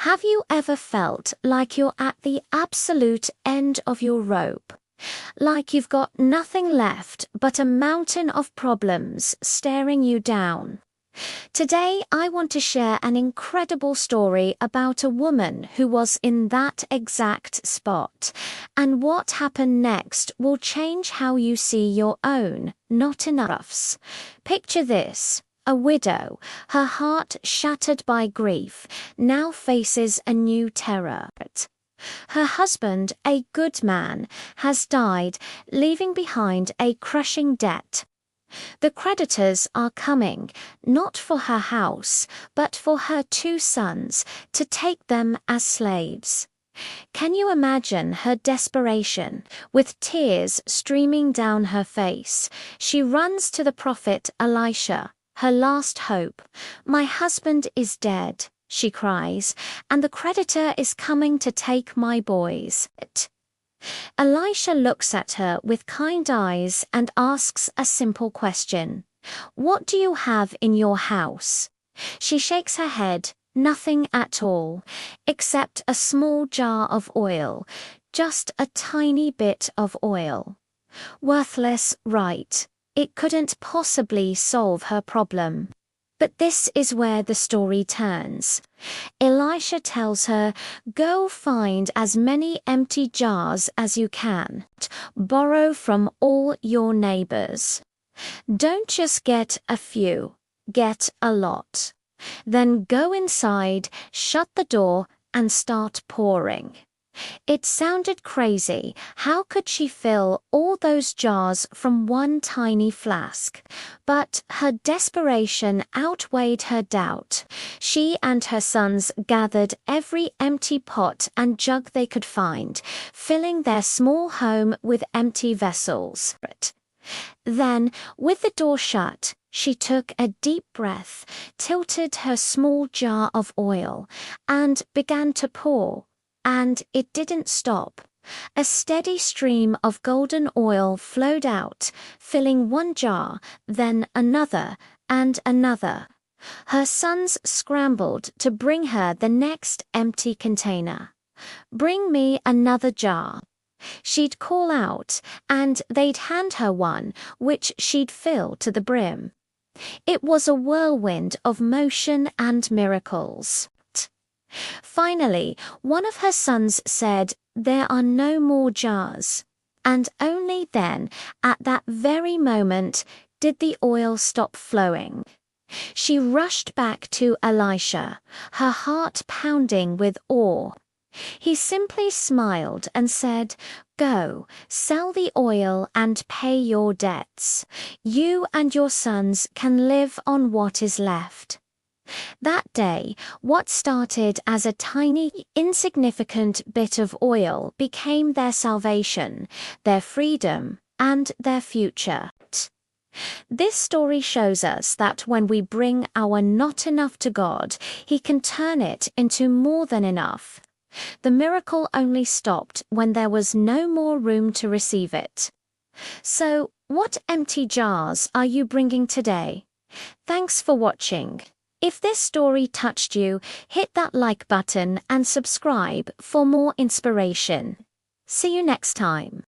Have you ever felt like you're at the absolute end of your rope? Like you've got nothing left but a mountain of problems staring you down? Today, I want to share an incredible story about a woman who was in that exact spot. And what happened next will change how you see your own not enoughs. Picture this. A widow, her heart shattered by grief, now faces a new terror. Her husband, a good man, has died, leaving behind a crushing debt. The creditors are coming, not for her house, but for her 2 sons, to take them as slaves. Can you imagine her desperation? With tears streaming down her face, she runs to the prophet Elisha, her last hope. "My husband is dead," she cries, "and the creditor is coming to take my boys." Elisha looks at her with kind eyes and asks a simple question. "What do you have in your house?" She shakes her head. "Nothing at all, except a small jar of oil, just a tiny bit of oil." Worthless, right? It couldn't possibly solve her problem. But this is where the story turns. Elisha tells her, "Go find as many empty jars as you can. Borrow from all your neighbors. Don't just get a few, get a lot. Then go inside, shut the door, and start pouring." It sounded crazy. How could she fill all those jars from one tiny flask? But her desperation outweighed her doubt. She and her sons gathered every empty pot and jug they could find, filling their small home with empty vessels. Then, with the door shut, she took a deep breath, tilted her small jar of oil, and began to pour. And it didn't stop. A steady stream of golden oil flowed out, filling one jar, then another, and another. Her sons scrambled to bring her the next empty container. "Bring me another jar." She'd call out, and they'd hand her one, which she'd fill to the brim. It was a whirlwind of motion and miracles. Finally, one of her sons said, "There are no more jars." And only then, at that very moment, did the oil stop flowing. She rushed back to Elisha, her heart pounding with awe. He simply smiled and said, "Go, sell the oil and pay your debts. You and your sons can live on what is left." That day, what started as a tiny, insignificant bit of oil became their salvation, their freedom, and their future. This story shows us that when we bring our not enough to God, He can turn it into more than enough. The miracle only stopped when there was no more room to receive it. So, what empty jars are you bringing today? Thanks for watching. If this story touched you, hit that like button and subscribe for more inspiration. See you next time.